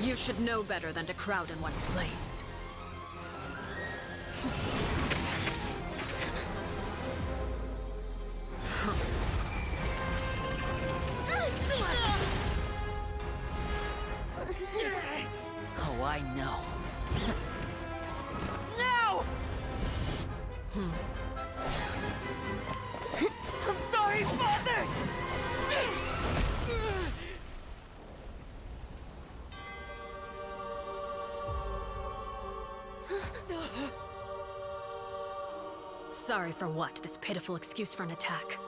You should know better than to crowd in one place. Oh, I know. No! I'm sorry, Father! Sorry for what? This pitiful excuse for an attack?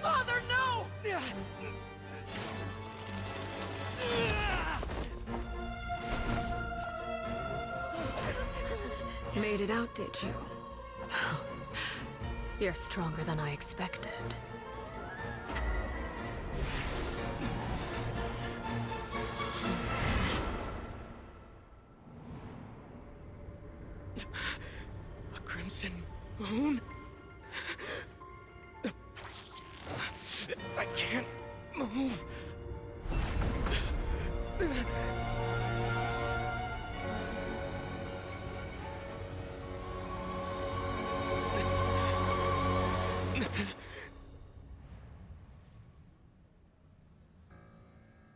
Father, no! Made it out, did you? You're stronger than I expected. A crimson moon? I can't move.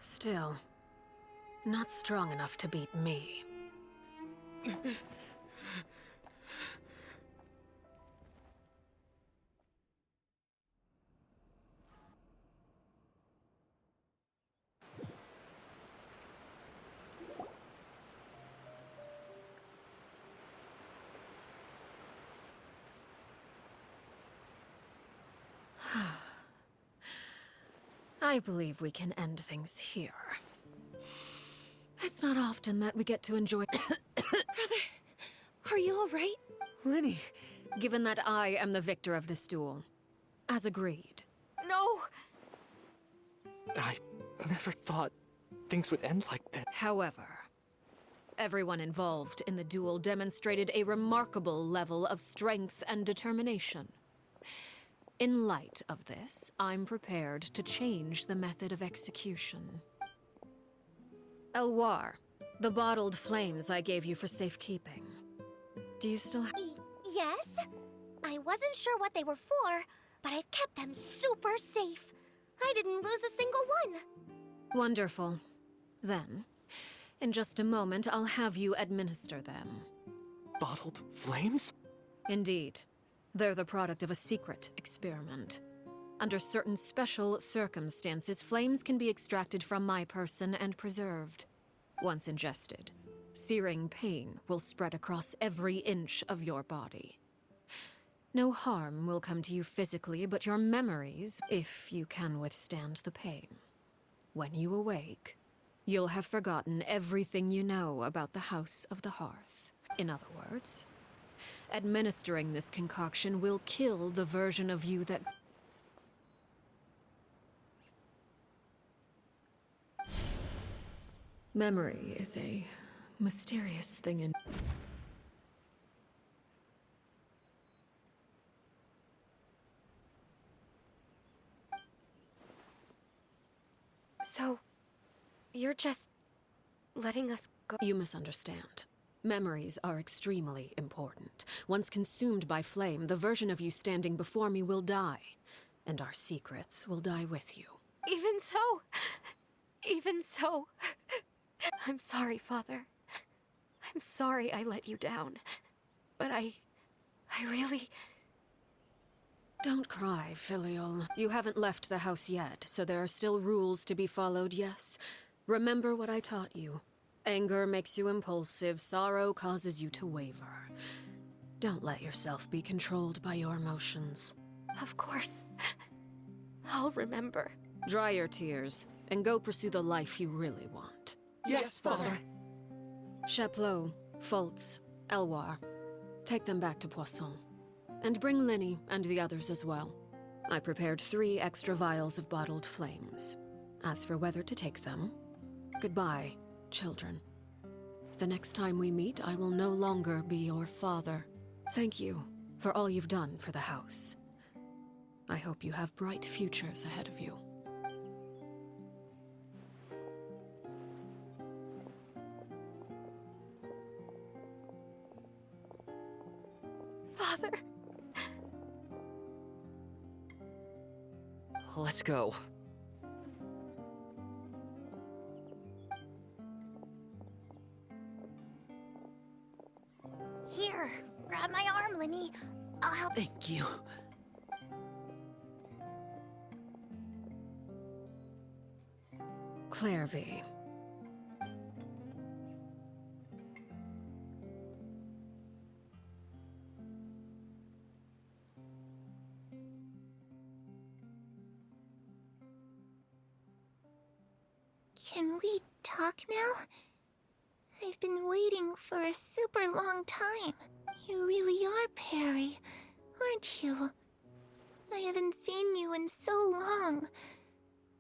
Still, not strong enough to beat me. I believe we can end things here. It's not often that we get to enjoy— Brother, are you all right? Lenny. Given that I am the victor of this duel, as agreed. No! I never thought things would end like this. However, everyone involved in the duel demonstrated a remarkable level of strength and determination. In light of this, I'm prepared to change the method of execution. Elwar, the bottled flames I gave you for safekeeping. Do you still have— Yes? I wasn't sure what they were for, but I've kept them super safe. I didn't lose a single one. Wonderful. Then, in just a moment, I'll have you administer them. Bottled flames? Indeed. They're the product of a secret experiment. Under certain special circumstances, flames can be extracted from my person and preserved. Once ingested, searing pain will spread across every inch of your body. No harm will come to you physically, but your memories, if you can withstand the pain. When you awake, you'll have forgotten everything you know about the House of the Hearth. In other words, administering this concoction will kill the version of you that— Memory is a mysterious thing in— So, you're just letting us go? You misunderstand. Memories are extremely important. Once consumed by flame, the version of you standing before me will die, and our secrets will die with you. Even so. I'm sorry, Father. I'm sorry I let you down. But I really Don't cry, Filial. You haven't left the house yet, so there are still rules to be followed, yes? Remember what I taught you. Anger makes you impulsive, sorrow causes you to waver. Don't let yourself be controlled by your emotions. Of course. I'll remember. Dry your tears, and go pursue the life you really want. Yes, Father. Chaplot, Foltz, Elwar. Take them back to Poisson. And bring Linny and the others as well. I prepared 3 extra vials of bottled flames. As for whether to take them, goodbye, children. The next time we meet, I will no longer be your father. Thank you for all you've done for the house. I hope you have bright futures ahead of you. Father. Let's go. Here, grab my arm, Linny. I'll help. Thank you. Clairvy. Can we talk now? I've been waiting for a super long time. You really are Perry, aren't you? I haven't seen you in so long.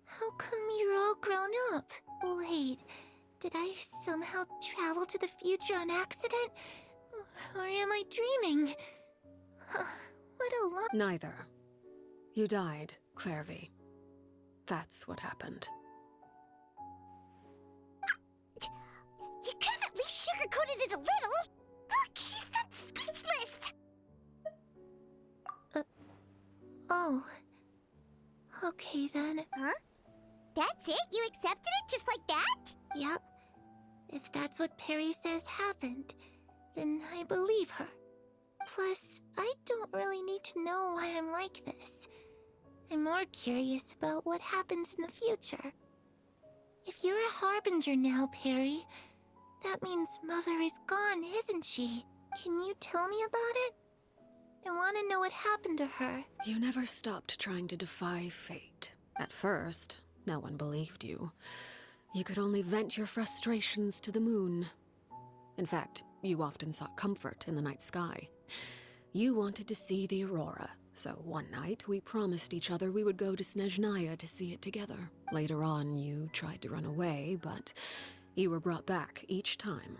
How come you're all grown up? Wait, did I somehow travel to the future on accident? Or am I dreaming? What a long... Neither. You died, Clairvy. That's what happened. You could have at least sugarcoated it a little. Look, she's that speechless. Oh. Okay then. Huh? That's it? You accepted it just like that? Yep. If that's what Perry says happened, then I believe her. Plus, I don't really need to know why I'm like this. I'm more curious about what happens in the future. If you're a harbinger now, Perry, that means Mother is gone, isn't she? Can you tell me about it? I want to know what happened to her. You never stopped trying to defy fate. At first, no one believed you. You could only vent your frustrations to the moon. In fact, you often sought comfort in the night sky. You wanted to see the aurora, so one night we promised each other we would go to Snezhnaya to see it together. Later on, you tried to run away, but you were brought back each time.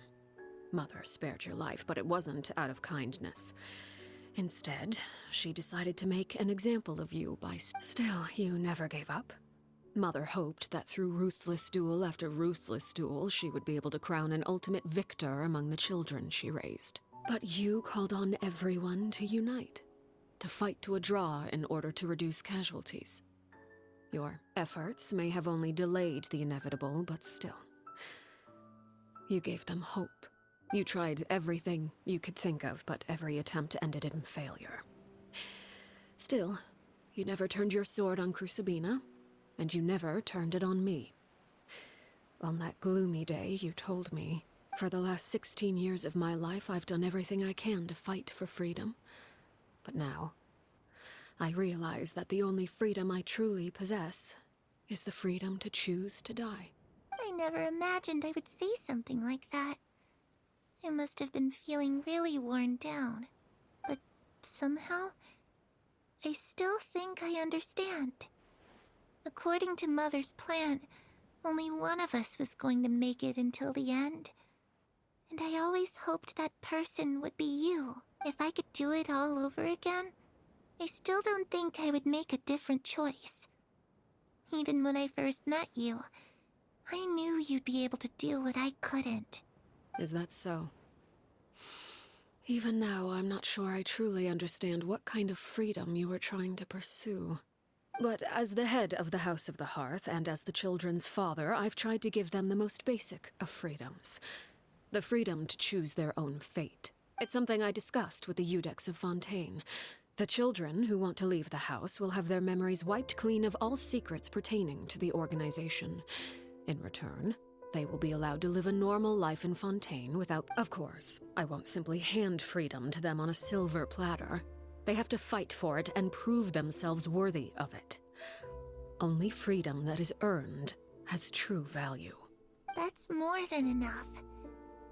Mother spared your life, but it wasn't out of kindness. Instead, she decided to make an example of you by... Still, you never gave up. Mother hoped that through ruthless duel after ruthless duel, she would be able to crown an ultimate victor among the children she raised. But you called on everyone to unite, to fight to a draw in order to reduce casualties. Your efforts may have only delayed the inevitable, but still. You gave them hope. You tried everything you could think of, but every attempt ended in failure. Still, you never turned your sword on Crucibina, and you never turned it on me. On that gloomy day, you told me, for the last 16 years of my life, I've done everything I can to fight for freedom. But now, I realize that the only freedom I truly possess is the freedom to choose to die. I never imagined I would say something like that. I must have been feeling really worn down. But somehow, I still think I understand. According to Mother's plan, only one of us was going to make it until the end. And I always hoped that person would be you. If I could do it all over again, I still don't think I would make a different choice. Even when I first met you, I knew you'd be able to do what I couldn't. Is that so? Even now, I'm not sure I truly understand what kind of freedom you were trying to pursue. But as the head of the House of the Hearth, and as the children's father, I've tried to give them the most basic of freedoms. The freedom to choose their own fate. It's something I discussed with the Iudex of Fontaine. The children who want to leave the house will have their memories wiped clean of all secrets pertaining to the organization. In return, they will be allowed to live a normal life in Fontaine without... Of course, I won't simply hand freedom to them on a silver platter. They have to fight for it and prove themselves worthy of it. Only freedom that is earned has true value. That's more than enough.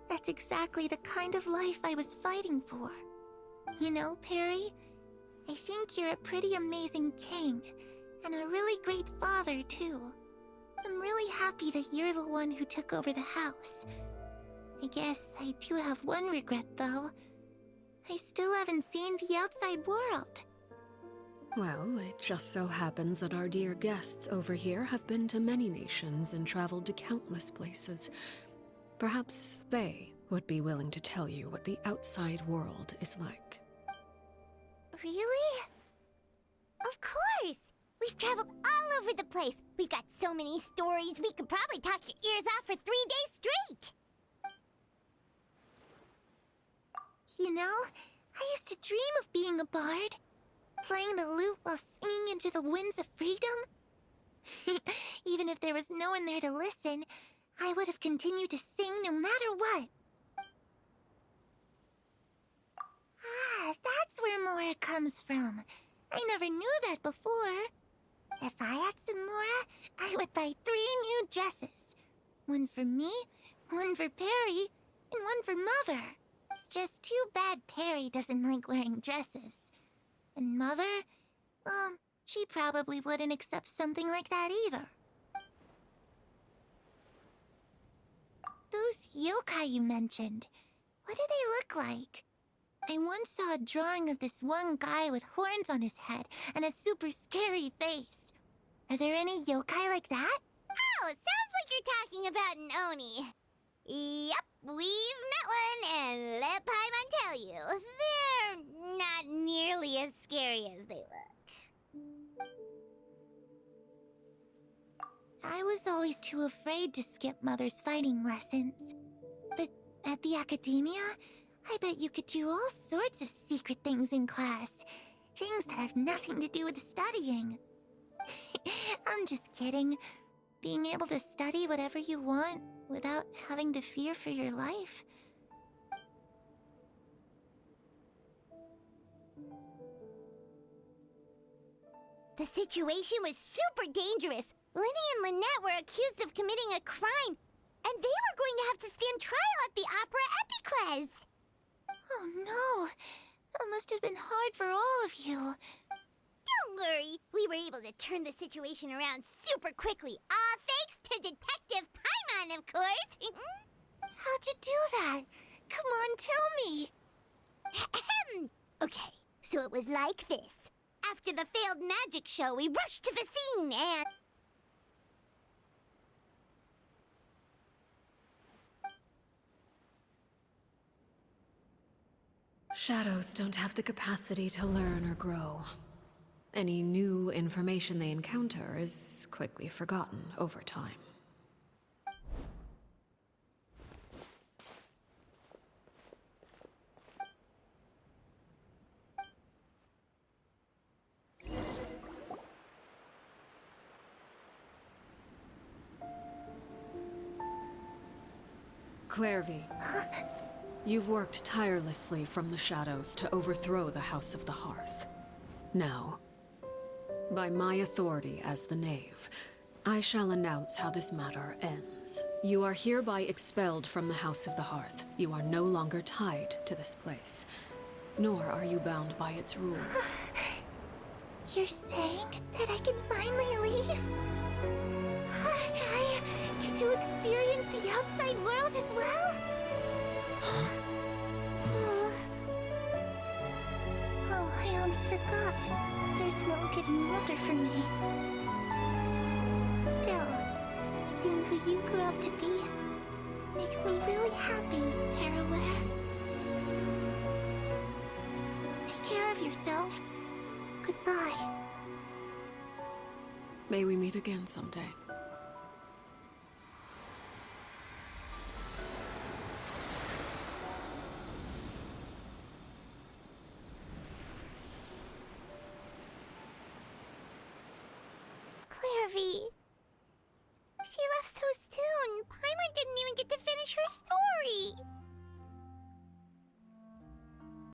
That's exactly the kind of life I was fighting for. You know, Perry, I think you're a pretty amazing king, and a really great father, too. I'm really happy that you're the one who took over the house. I guess I do have one regret, though. I still haven't seen the outside world. Well, it just so happens that our dear guests over here have been to many nations and traveled to countless places. Perhaps they would be willing to tell you what the outside world is like. Really? Of course! We've traveled all over the place. We've got so many stories, we could probably talk your ears off for 3 days straight! You know, I used to dream of being a bard. Playing the lute while singing into the winds of freedom. Even if there was no one there to listen, I would have continued to sing no matter what. Ah, that's where Mora comes from. I never knew that before. If I had some Mora, I would buy 3 new dresses. One for me, one for Perry, and one for Mother. It's just too bad Perry doesn't like wearing dresses. And Mother, she probably wouldn't accept something like that either. Those yokai you mentioned, what do they look like? I once saw a drawing of this one guy with horns on his head and a super scary face. Are there any yokai like that? Oh, sounds like you're talking about an Oni. Yep, we've met one, and let Paimon tell you, they're not nearly as scary as they look. I was always too afraid to skip Mother's fighting lessons. But at the academia, I bet you could do all sorts of secret things in class. Things that have nothing to do with studying. I'm just kidding. Being able to study whatever you want without having to fear for your life. The situation was super dangerous. Lenny and Lynette were accused of committing a crime, and they were going to have to stand trial at the Opera Epicles. Oh no! That must have been hard for all of you. Don't worry, we were able to turn the situation around super quickly, all thanks to Detective Paimon, of course. How'd you do that? Come on, tell me. Okay, so it was like this. After the failed magic show, we rushed to the scene and... Shadows don't have the capacity to learn or grow. Any new information they encounter is quickly forgotten over time. Clairvy, you've worked tirelessly from the shadows to overthrow the House of the Hearth. Now, by my authority as the Knave, I shall announce how this matter ends. You are hereby expelled from the House of the Hearth. You are no longer tied to this place, nor are you bound by its rules. You're saying that I can finally leave? I get to experience the outside world as well? Oh, I almost forgot. There's no getting older for me. Still, seeing who you grew up to be makes me really happy, Paraware. Take care of yourself. Goodbye. May we meet again someday. left so soon. Paimon didn't even get to finish her story.